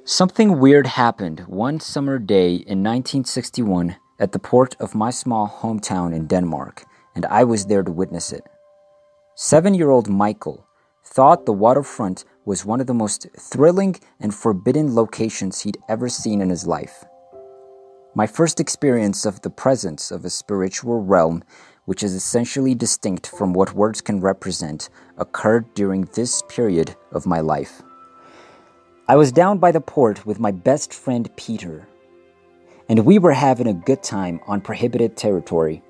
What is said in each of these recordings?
Something weird happened one summer day in 1961 at the port of my small hometown in Denmark, and I was there to witness it. 7-year-old Michael thought the waterfront was one of the most thrilling and forbidden locations he'd ever seen in his life. My first experience of the presence of a spiritual realm, which is essentially distinct from what words can represent, occurred during this period of my life. I was down by the port with my best friend Peter, and we were having a good time on prohibited territory.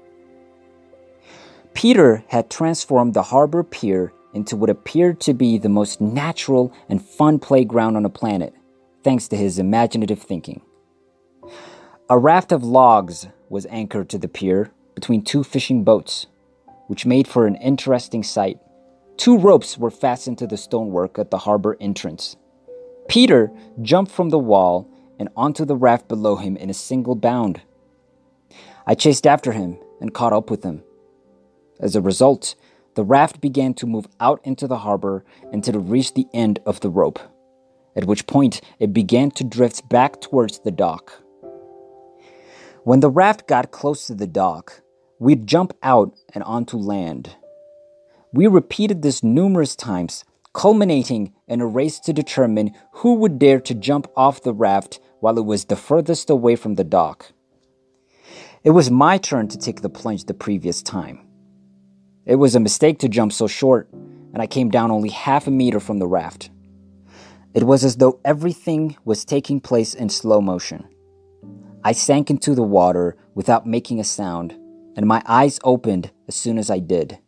Peter had transformed the harbor pier into what appeared to be the most natural and fun playground on the planet, thanks to his imaginative thinking. A raft of logs was anchored to the pier between two fishing boats, which made for an interesting sight. 2 ropes were fastened to the stonework at the harbor entrance. Peter jumped from the wall and onto the raft below him in a single bound. I chased after him and caught up with him. As a result, the raft began to move out into the harbor until it reached the end of the rope, at which point it began to drift back towards the dock. When the raft got close to the dock, we'd jump out and onto land. We repeated this numerous times, culminating in a race to determine who would dare to jump off the raft while it was the furthest away from the dock. It was my turn to take the plunge the previous time. It was a mistake to jump so short, and I came down only half a meter from the raft. It was as though everything was taking place in slow motion. I sank into the water without making a sound, and my eyes opened as soon as I did.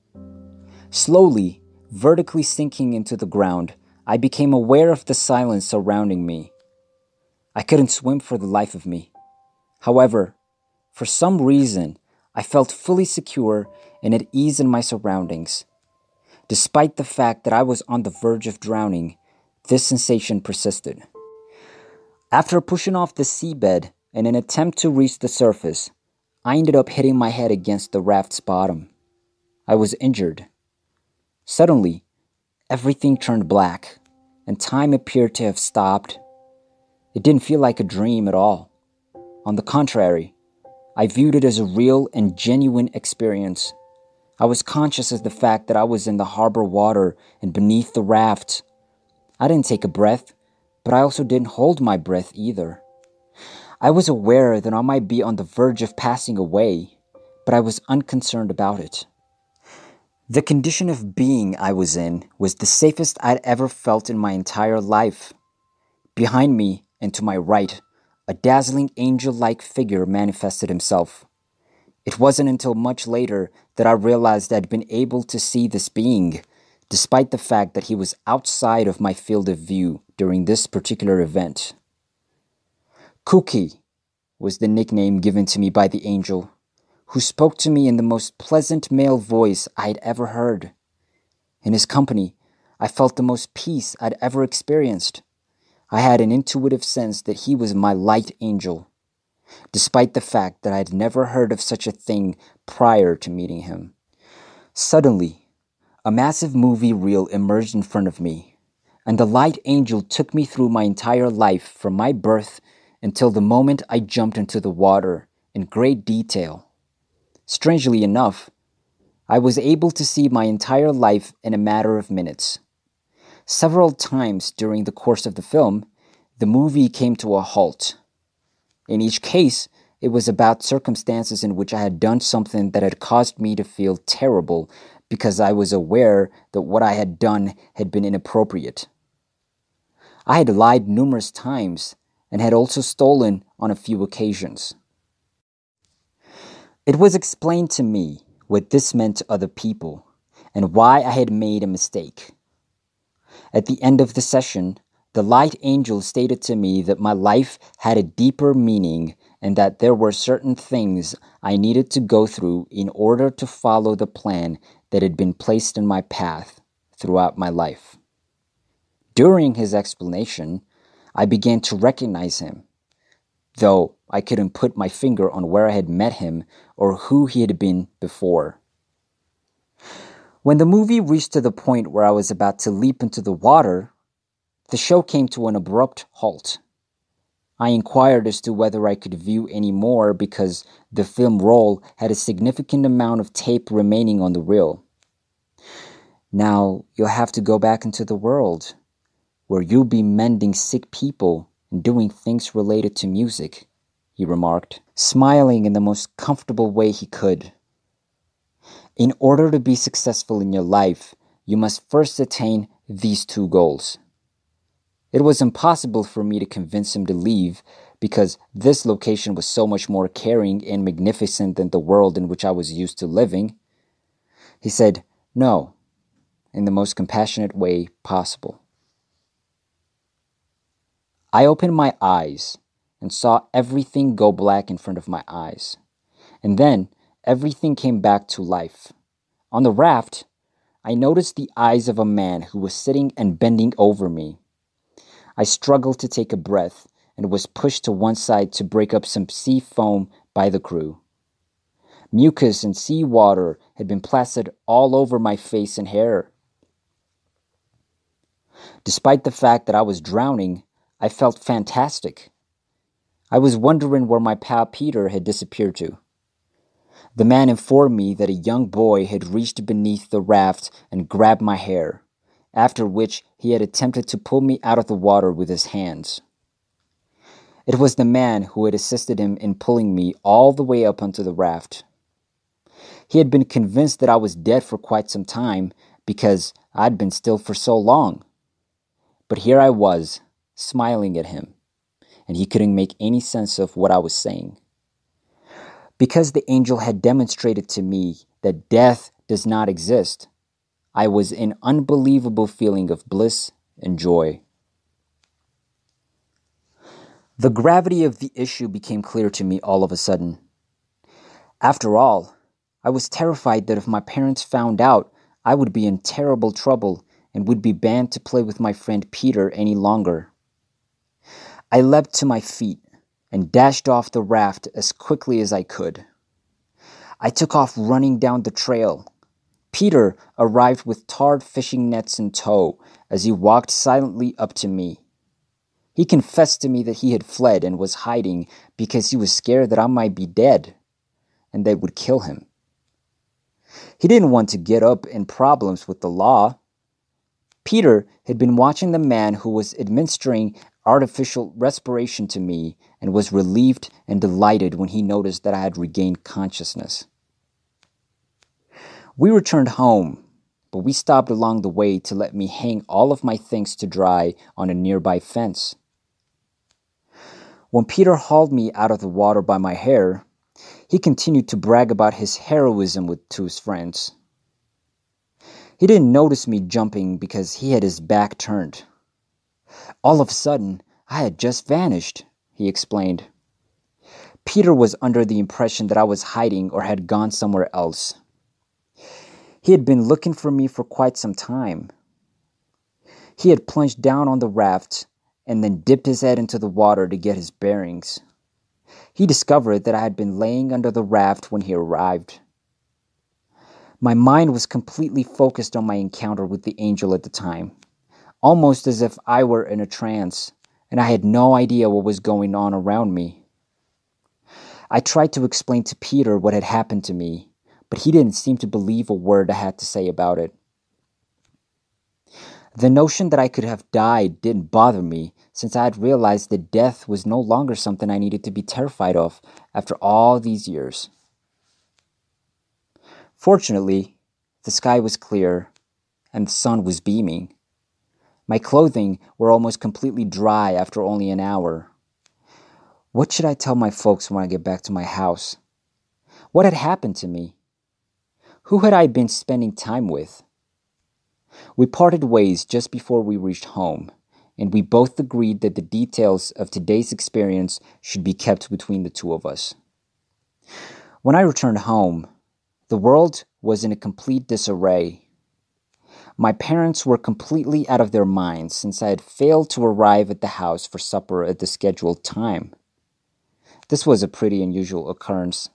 Slowly, vertically sinking into the ground, I became aware of the silence surrounding me. I couldn't swim for the life of me. However, for some reason, I felt fully secure and at ease in my surroundings. Despite the fact that I was on the verge of drowning, this sensation persisted. After pushing off the seabed in an attempt to reach the surface, I ended up hitting my head against the raft's bottom. I was injured. Suddenly, everything turned black, and time appeared to have stopped. It didn't feel like a dream at all. On the contrary, I viewed it as a real and genuine experience. I was conscious of the fact that I was in the harbor water and beneath the raft. I didn't take a breath, but I also didn't hold my breath either. I was aware that I might be on the verge of passing away, but I was unconcerned about it. The condition of being I was in was the safest I'd ever felt in my entire life. Behind me and to my right, a dazzling angel-like figure manifested himself. It wasn't until much later that I realized I'd been able to see this being, despite the fact that he was outside of my field of view during this particular event. Cookie was the nickname given to me by the angel, who spoke to me in the most pleasant male voice I'd ever heard. In his company, I felt the most peace I'd ever experienced. I had an intuitive sense that he was my light angel, despite the fact that I'd never heard of such a thing prior to meeting him. Suddenly, a massive movie reel emerged in front of me, and the light angel took me through my entire life from my birth until the moment I jumped into the water in great detail. Strangely enough, I was able to see my entire life in a matter of minutes. Several times during the course of the film, the movie came to a halt. In each case, it was about circumstances in which I had done something that had caused me to feel terrible because I was aware that what I had done had been inappropriate. I had lied numerous times and had also stolen on a few occasions. It was explained to me what this meant to other people and why I had made a mistake. At the end of the session, the light angel stated to me that my life had a deeper meaning and that there were certain things I needed to go through in order to follow the plan that had been placed in my path throughout my life. During his explanation, I began to recognize him, though I couldn't put my finger on where I had met him or who he had been before. When the movie reached to the point where I was about to leap into the water, The show came to an abrupt halt. I inquired as to whether I could view any more because the film roll had a significant amount of tape remaining on the reel. "Now you'll have to go back into the world, where you'll be mending sick people and doing things related to music," he remarked, smiling in the most comfortable way he could. "In order to be successful in your life, you must first attain these two goals." It was impossible for me to convince him to leave because this location was so much more caring and magnificent than the world in which I was used to living. He said, "No," in the most compassionate way possible. I opened my eyes and saw everything go black in front of my eyes. And then everything came back to life. On the raft, I noticed the eyes of a man who was sitting and bending over me. I struggled to take a breath and was pushed to one side to break up some sea foam by the crew. Mucus and seawater had been plastered all over my face and hair. Despite the fact that I was drowning, I felt fantastic. I was wondering where my pal Peter had disappeared to. The man informed me that a young boy had reached beneath the raft and grabbed my hair, after which he had attempted to pull me out of the water with his hands. It was the man who had assisted him in pulling me all the way up onto the raft. He had been convinced that I was dead for quite some time because I'd been still for so long. But here I was, smiling at him, and he couldn't make any sense of what I was saying. Because the angel had demonstrated to me that death does not exist, I was in unbelievable feeling of bliss and joy. The gravity of the issue became clear to me all of a sudden. After all, I was terrified that if my parents found out, I would be in terrible trouble and would be banned to play with my friend Peter any longer. I leapt to my feet and dashed off the raft as quickly as I could. I took off running down the trail. Peter arrived with tarred fishing nets in tow as he walked silently up to me. He confessed to me that he had fled and was hiding because he was scared that I might be dead and they would kill him. He didn't want to get up in problems with the law. Peter had been watching the man who was administering artificial respiration to me and was relieved and delighted when he noticed that I had regained consciousness. We returned home, but we stopped along the way to let me hang all of my things to dry on a nearby fence. When Peter hauled me out of the water by my hair, he continued to brag about his heroism to his friends. He didn't notice me jumping because he had his back turned. All of a sudden, I had just vanished, he explained. Peter was under the impression that I was hiding or had gone somewhere else. He had been looking for me for quite some time. He had plunged down on the raft and then dipped his head into the water to get his bearings. He discovered that I had been laying under the raft when he arrived. My mind was completely focused on my encounter with the angel at the time, almost as if I were in a trance, and I had no idea what was going on around me. I tried to explain to Peter what had happened to me, but he didn't seem to believe a word I had to say about it. The notion that I could have died didn't bother me, since I had realized that death was no longer something I needed to be terrified of after all these years. Fortunately, the sky was clear and the sun was beaming. My clothing were almost completely dry after only an hour. What should I tell my folks when I get back to my house? What had happened to me? Who had I been spending time with? We parted ways just before we reached home, and we both agreed that the details of today's experience should be kept between the two of us. When I returned home, the world was in a complete disarray. My parents were completely out of their minds since I had failed to arrive at the house for supper at the scheduled time. This was a pretty unusual occurrence.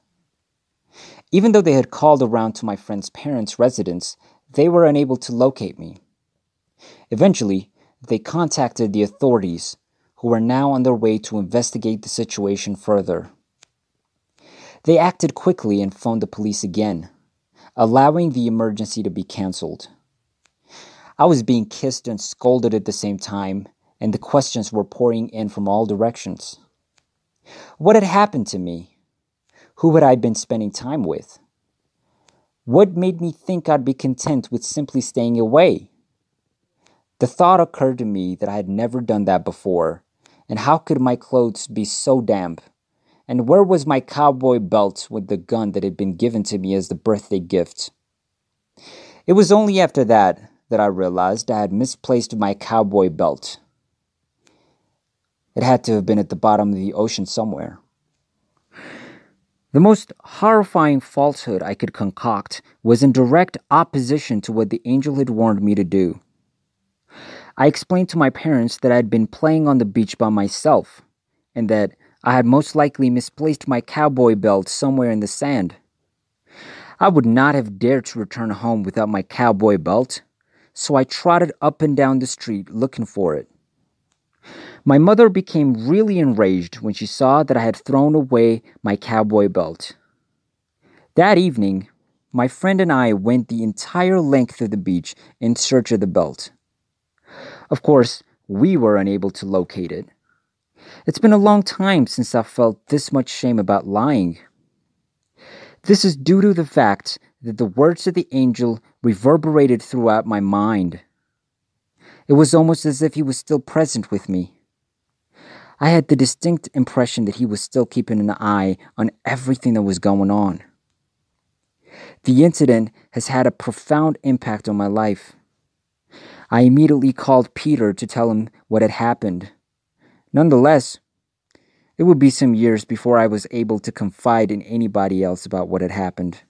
Even though they had called around to my friend's parents' residence, they were unable to locate me. Eventually, they contacted the authorities, who were now on their way to investigate the situation further. They acted quickly and phoned the police again, allowing the emergency to be canceled. I was being kissed and scolded at the same time, and the questions were pouring in from all directions. What had happened to me? Who had I been spending time with? What made me think I'd be content with simply staying away? The thought occurred to me that I had never done that before, and how could my clothes be so damp? And where was my cowboy belt with the gun that had been given to me as the birthday gift? It was only after that I realized I had misplaced my cowboy belt. It had to have been at the bottom of the ocean somewhere. The most horrifying falsehood I could concoct was in direct opposition to what the angel had warned me to do. I explained to my parents that I had been playing on the beach by myself, and that I had most likely misplaced my cowboy belt somewhere in the sand. I would not have dared to return home without my cowboy belt, so I trotted up and down the street looking for it. My mother became really enraged when she saw that I had thrown away my cowboy belt. That evening, my friend and I went the entire length of the beach in search of the belt. Of course, we were unable to locate it. It's been a long time since I felt this much shame about lying. This is due to the fact that the words of the angel reverberated throughout my mind. It was almost as if he was still present with me. I had the distinct impression that he was still keeping an eye on everything that was going on. The incident has had a profound impact on my life. I immediately called Peter to tell him what had happened. Nonetheless, it would be some years before I was able to confide in anybody else about what had happened.